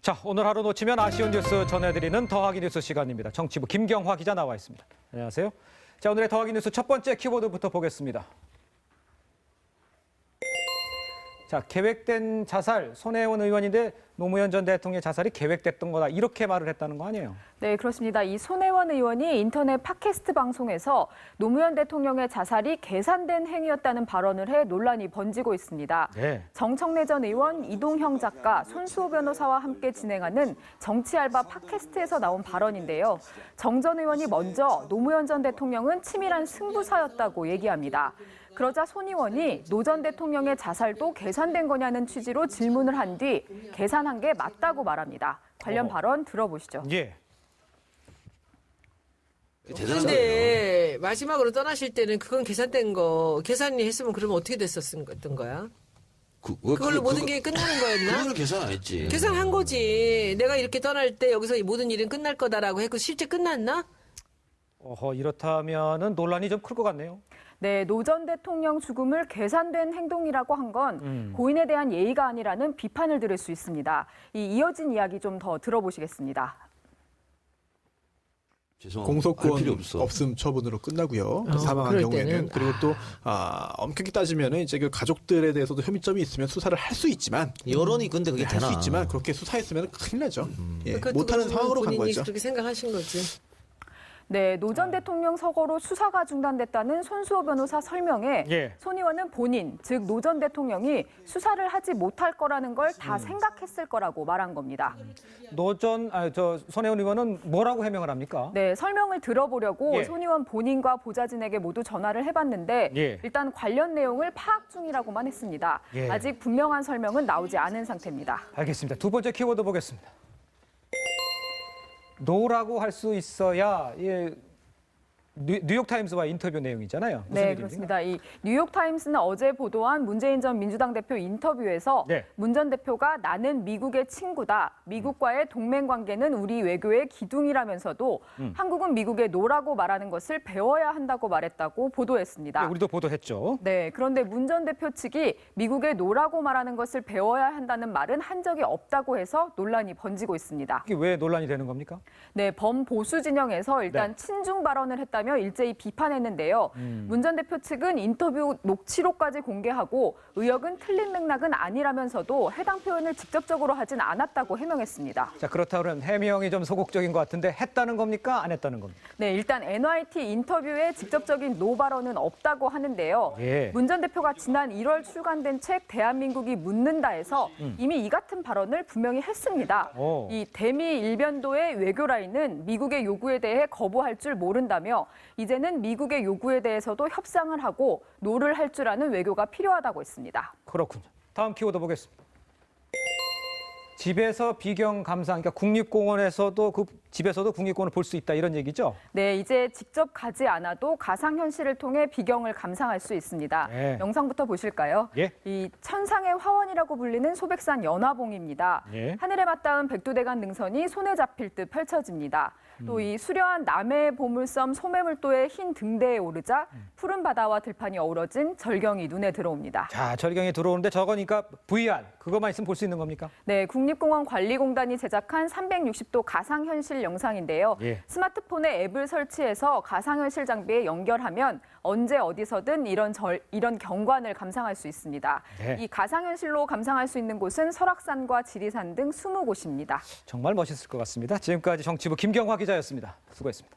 자, 오늘 하루 놓치면 아쉬운 뉴스 전해드리는 더하기 뉴스 시간입니다. 정치부 김경화 기자 나와 있습니다. 안녕하세요. 자, 오늘의 더하기 뉴스 첫 번째 키워드부터 보겠습니다. 자, 계획된 자살, 손혜원 의원인데 노무현 전 대통령의 자살이 계획됐던 거다. 이렇게 말을 했다는 거 아니에요? 네, 그렇습니다. 이 손혜원 의원이 인터넷 팟캐스트 방송에서 노무현 대통령의 자살이 계산된 행위였다는 발언을 해 논란이 번지고 있습니다. 네. 정청래 전 의원, 이동형 작가, 손수호 변호사와 함께 진행하는 정치알바 팟캐스트에서 나온 발언인데요. 정 전 의원이 먼저 노무현 전 대통령은 치밀한 승부사였다고 얘기합니다. 그러자 손 의원이 노 전 대통령의 자살도 계산된 거냐는 취지로 질문을 한 뒤 계산한 게 맞다고 말합니다. 관련 발언 들어보시죠. 예. 그런데 마지막으로 떠나실 때는 그건 계산된 거, 계산이 했으면 그러면 어떻게 됐었던 거야? 그걸로 모든 게 끝나는 거였나? 그거는 계산 안 했지. 계산한 거지. 내가 이렇게 떠날 때 여기서 이 모든 일은 끝날 거다라고 했고 실제 끝났나? 이렇다면은 논란이 좀 클 것 같네요. 네, 노 전 대통령 죽음을 계산된 행동이라고 한 건 고인에 대한 예의가 아니라는 비판을 들을 수 있습니다. 이 이어진 이야기 좀 더 들어보시겠습니다. 공소권 필요 없어. 없음 처분으로 끝나고요. 사망한 그럴 경우에는 때는. 그리고 또 엄격히 따지면은 이제 그 가족들에 대해서도 혐의점이 있으면 수사를 할 수 있지만 여론이 근데 그게 할 수 되나? 있지만 그렇게 수사했으면 큰일 나죠. 예, 그것도 못하는 상황으로 간 본인이 거죠. 그렇게 생각하신 거지. 네, 노 전 대통령 서거로 수사가 중단됐다는 손수호 변호사 설명에 예. 손 의원은 본인, 즉 노 전 대통령이 수사를 하지 못할 거라는 걸 다 생각했을 거라고 말한 겁니다. 손혜원 의원은 뭐라고 해명을 합니까? 네, 설명을 들어보려고 예. 손 의원 본인과 보좌진에게 모두 전화를 해봤는데 예. 일단 관련 내용을 파악 중이라고만 했습니다. 예. 아직 분명한 설명은 나오지 않은 상태입니다. 알겠습니다. 두 번째 키워드 보겠습니다. 노라고 할 수 있어야 뉴욕타임스와 인터뷰 내용이잖아요. 무슨 네, 일입니까? 그렇습니다. 이 뉴욕타임스는 어제 보도한 문재인 전 민주당 대표 인터뷰에서 네. 문 전 대표가 나는 미국의 친구다. 미국과의 동맹 관계는 우리 외교의 기둥이라면서도 한국은 미국의 노라고 말하는 것을 배워야 한다고 말했다고 보도했습니다. 네, 우리도 보도했죠. 네, 그런데 문 전 대표 측이 미국의 노라고 말하는 것을 배워야 한다는 말은 한 적이 없다고 해서 논란이 번지고 있습니다. 이게 왜 논란이 되는 겁니까? 네, 범보수 진영에서 일단 네. 친중 발언을 했다며 일제히 비판했는데요. 문 전 대표 측은 인터뷰 녹취록까지 공개하고 의혹은 틀린 맥락은 아니라면서도 해당 표현을 직접적으로 하진 않았다고 해명했습니다. 자, 그렇다면 해명이 좀 소극적인 것 같은데 했다는 겁니까? 안 했다는 겁니까? 네, 일단 NYT 인터뷰에 직접적인 노 발언은 없다고 하는데요. 예. 문 전 대표가 지난 1월 출간된 책 대한민국이 묻는다에서 이미 이 같은 발언을 분명히 했습니다. 오. 이 대미 일변도의 외교 라인은 미국의 요구에 대해 거부할 줄 모른다며 이제는 미국의 요구에 대해서도 협상을 하고 노를 할 줄 아는 외교가 필요하다고 했습니다. 그렇군요. 다음 키워드 보겠습니다. 집에서 비경 감상, 그러니까 국립공원에서도 집에서도 국립공원을 볼 수 있다 이런 얘기죠? 네, 이제 직접 가지 않아도 가상현실을 통해 비경을 감상할 수 있습니다. 네. 영상부터 보실까요? 예. 이 천상의 화원이라고 불리는 소백산 연화봉입니다. 예. 하늘에 맞닿은 백두대간 능선이 손에 잡힐 듯 펼쳐집니다. 또 이 수려한 남해 보물섬 소매물도의 흰 등대에 오르자 푸른 바다와 들판이 어우러진 절경이 눈에 들어옵니다. 자, 절경이 들어오는데 저거니까 VR, 그것만 있으면 볼 수 있는 겁니까? 네, 국립공원관리공단이 제작한 360도 가상현실 영상인데요. 예. 스마트폰에 앱을 설치해서 가상현실 장비에 연결하면 언제 어디서든 이런 경관을 감상할 수 있습니다. 네. 이 가상현실로 감상할 수 있는 곳은 설악산과 지리산 등 20곳입니다. 정말 멋있을 것 같습니다. 지금까지 정치부 김경화 기자였습니다. 수고했습니다.